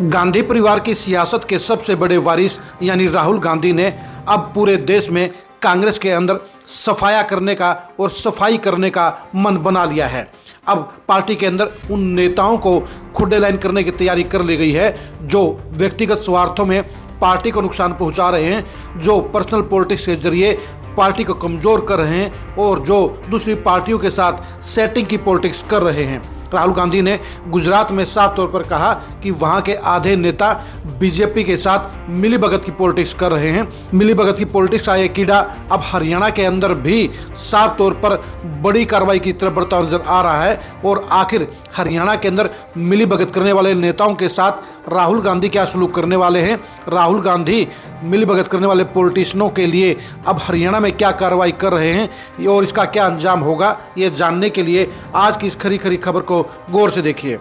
गांधी परिवार की सियासत के सबसे बड़े वारिस यानी राहुल गांधी ने अब पूरे देश में कांग्रेस के अंदर सफाया करने का और सफाई करने का मन बना लिया है। अब पार्टी के अंदर उन नेताओं को खुडे लाइन करने की तैयारी कर ली गई है जो व्यक्तिगत स्वार्थों में पार्टी को नुकसान पहुंचा रहे हैं, जो पर्सनल पॉलिटिक्स के जरिए पार्टी को कमज़ोर कर रहे हैं और जो दूसरी पार्टियों के साथ सेटिंग की पॉलिटिक्स कर रहे हैं। राहुल गांधी ने गुजरात में साफ तौर पर कहा कि वहां के आधे नेता बीजेपी के साथ मिलीभगत की पॉलिटिक्स कर रहे हैं। मिलीभगत की पॉलिटिक्स का ये कीड़ा अब हरियाणा के अंदर भी साफ तौर पर बड़ी कार्रवाई की तरफ बढ़ता नजर आ रहा है। और आखिर हरियाणा के अंदर मिलीभगत करने वाले नेताओं के साथ राहुल गांधी क्या सलूक करने वाले हैं, राहुल गांधी मिलीभगत करने वाले पॉलिटिशियनों के लिए अब हरियाणा में क्या कार्रवाई कर रहे हैं और इसका क्या अंजाम होगा, ये जानने के लिए आज की इस खरी खरी खबर को गौर से देखिए।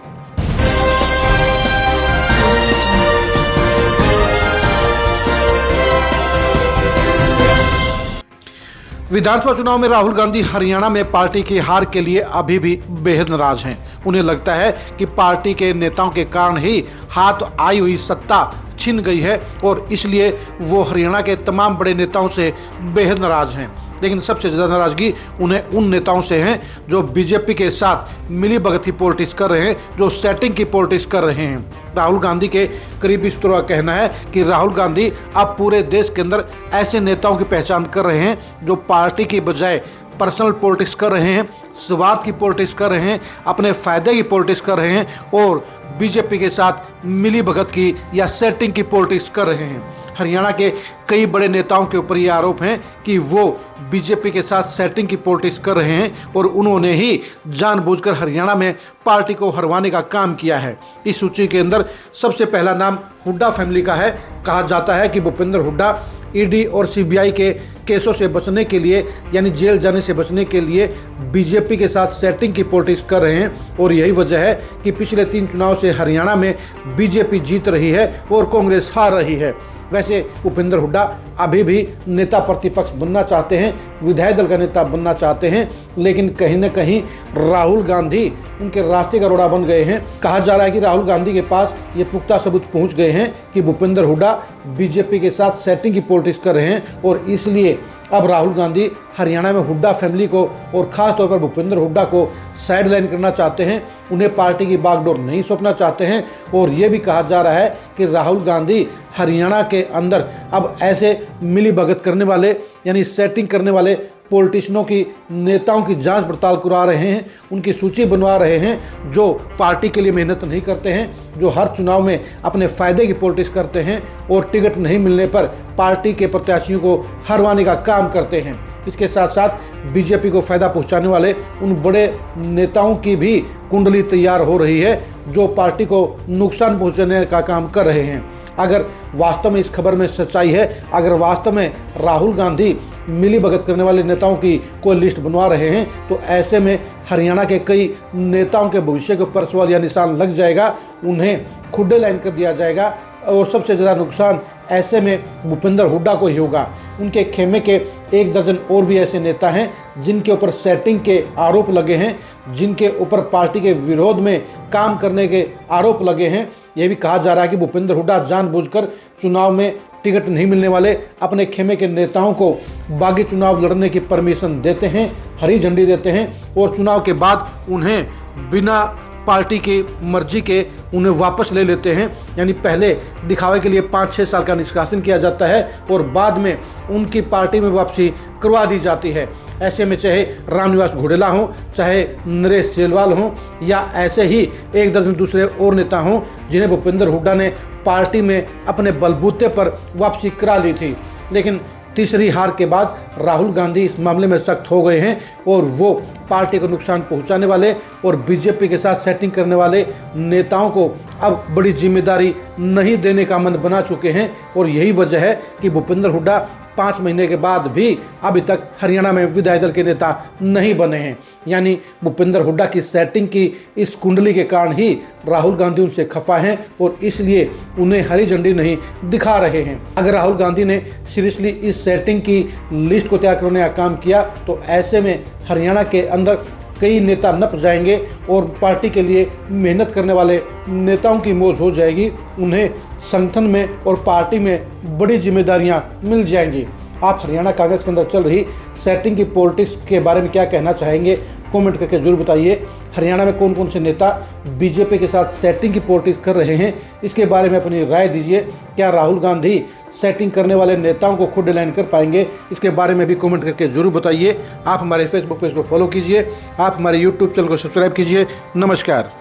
विधानसभा चुनाव में राहुल गांधी हरियाणा में पार्टी की हार के लिए अभी भी बेहद नाराज हैं। उन्हें लगता है कि पार्टी के नेताओं के कारण ही हाथ आई हुई सत्ता छिन गई है और इसलिए वो हरियाणा के तमाम बड़े नेताओं से बेहद नाराज हैं। लेकिन सबसे ज़्यादा नाराज़गी उन्हें उन नेताओं से है जो बीजेपी के साथ मिलीभगत की पॉलिटिक्स कर रहे हैं, जो सेटिंग की पॉलिटिक्स कर रहे हैं। राहुल गांधी के करीबी सूत्रों का कहना है कि राहुल गांधी अब पूरे देश के अंदर ऐसे नेताओं की पहचान कर रहे हैं जो पार्टी की बजाय पर्सनल पॉलिटिक्स कर रहे हैं, स्वार्थ की पॉलिटिक्स कर रहे हैं, अपने फायदे की पॉलिटिक्स कर रहे हैं और बीजेपी के साथ मिलीभगत की या सेटिंग की पॉलिटिक्स कर रहे हैं। हरियाणा के कई बड़े नेताओं के ऊपर ये आरोप हैं कि वो बीजेपी के साथ सेटिंग की पॉलिटिक्स कर रहे हैं और उन्होंने ही जानबूझकर हरियाणा में पार्टी को हरवाने का काम किया है। इस सूची के अंदर सबसे पहला नाम हुड्डा फैमिली का है। कहा जाता है कि भूपेंद्र हुड्डा ईडी और सीबीआई के केसों से बचने के लिए यानी जेल जाने से बचने के लिए बीजेपी के साथ सेटिंग की पॉलिटिक्स कर रहे हैं और यही वजह है कि पिछले 3 चुनाव से हरियाणा में बीजेपी जीत रही है और कांग्रेस हार रही है। वैसे भूपेंद्र हुड्डा अभी भी नेता प्रतिपक्ष बनना चाहते हैं, विधायक दल का नेता बनना चाहते हैं, लेकिन कहीं न कहीं राहुल गांधी उनके रास्ते का रोड़ा बन गए हैं। कहा जा रहा है कि राहुल गांधी के पास ये पुख्ता सबूत पहुंच गए हैं कि भूपेंद्र हुड्डा बीजेपी के साथ सेटिंग की पॉलिटिक्स कर रहे हैं और इसलिए अब राहुल गांधी हरियाणा में हुड्डा फैमिली को और ख़ास तौर पर भूपेंद्र हुड्डा को साइड लाइन करना चाहते हैं, उन्हें पार्टी की बागडोर नहीं सौंपना चाहते हैं। और ये भी कहा जा रहा है कि राहुल गांधी हरियाणा के अंदर अब ऐसे मिलीभगत करने वाले यानी सेटिंग करने वाले पॉलिटिशियनों की नेताओं की जांच पड़ताल करा रहे हैं, उनकी सूची बनवा रहे हैं जो पार्टी के लिए मेहनत नहीं करते हैं, जो हर चुनाव में अपने फ़ायदे की पॉलिटिक्स करते हैं और टिकट नहीं मिलने पर पार्टी के प्रत्याशियों को हरवाने का काम करते हैं। इसके साथ साथ बीजेपी को फ़ायदा पहुंचाने वाले उन बड़े नेताओं की भी कुंडली तैयार हो रही है जो पार्टी को नुकसान पहुंचाने का काम कर रहे हैं। अगर वास्तव में इस खबर में सच्चाई है, अगर वास्तव में राहुल गांधी मिलीभगत करने वाले नेताओं की कोई लिस्ट बनवा रहे हैं, तो ऐसे में हरियाणा के कई नेताओं के भविष्य के ऊपर सवाल या निशान लग जाएगा, उन्हें खुडे लाइन कर दिया जाएगा और सबसे ज़्यादा नुकसान ऐसे में भूपेंद्र हुड्डा को ही होगा। उनके खेमे के 1 दर्जन और भी ऐसे नेता हैं जिनके ऊपर सेटिंग के आरोप लगे हैं, जिनके ऊपर पार्टी के विरोध में काम करने के आरोप लगे हैं। यह भी कहा जा रहा है कि भूपेंद्र हुड्डा जानबूझकर चुनाव में टिकट नहीं मिलने वाले अपने खेमे के नेताओं को बागी चुनाव लड़ने की परमिशन देते हैं, हरी झंडी देते हैं और चुनाव के बाद उन्हें बिना पार्टी की मर्जी के उन्हें वापस ले लेते हैं। यानी पहले दिखावे के लिए 5-6 साल का निष्कासन किया जाता है और बाद में उनकी पार्टी में वापसी करवा दी जाती है। ऐसे में चाहे रामनिवास घोडेला हों, चाहे नरेश सेलवाल हों या ऐसे ही 1 दर्जन दूसरे और नेता हों जिन्हें भूपेंद्र हुड्डा ने पार्टी में अपने बलबूते पर वापसी करा ली थी, लेकिन तीसरी हार के बाद राहुल गांधी इस मामले में सख्त हो गए हैं और वो पार्टी को नुकसान पहुंचाने वाले और बीजेपी के साथ सेटिंग करने वाले नेताओं को अब बड़ी जिम्मेदारी नहीं देने का मन बना चुके हैं। और यही वजह है कि भूपेंद्र हुड्डा 5 महीने के बाद भी अभी तक हरियाणा में विधायक दल के नेता नहीं बने हैं। यानी भूपेंद्र हुड्डा की सेटिंग की इस कुंडली के कारण ही राहुल गांधी उनसे खफा हैं और इसलिए उन्हें हरी झंडी नहीं दिखा रहे हैं। अगर राहुल गांधी ने सीरियसली इस सेटिंग की लिस्ट को तैयार करने का काम किया तो ऐसे में हरियाणा के अंदर कई नेता नप जाएंगे और पार्टी के लिए मेहनत करने वाले नेताओं की मौज हो जाएगी। उन्हें संगठन में और पार्टी में बड़ी जिम्मेदारियां मिल जाएंगी। आप हरियाणा कांग्रेस के अंदर चल रही सेटिंग की पॉलिटिक्स के बारे में क्या कहना चाहेंगे, कमेंट करके जरूर बताइए। हरियाणा में कौन कौन से नेता बीजेपी के साथ सेटिंग की पॉलिटिक्स कर रहे हैं, इसके बारे में अपनी राय दीजिए। क्या राहुल गांधी सेटिंग करने वाले नेताओं को खुद डिलाइन कर पाएंगे, इसके बारे में भी कमेंट करके जरूर बताइए। आप हमारे फेसबुक पेज को फॉलो कीजिए, आप हमारे यूट्यूब चैनल को सब्सक्राइब कीजिए। नमस्कार।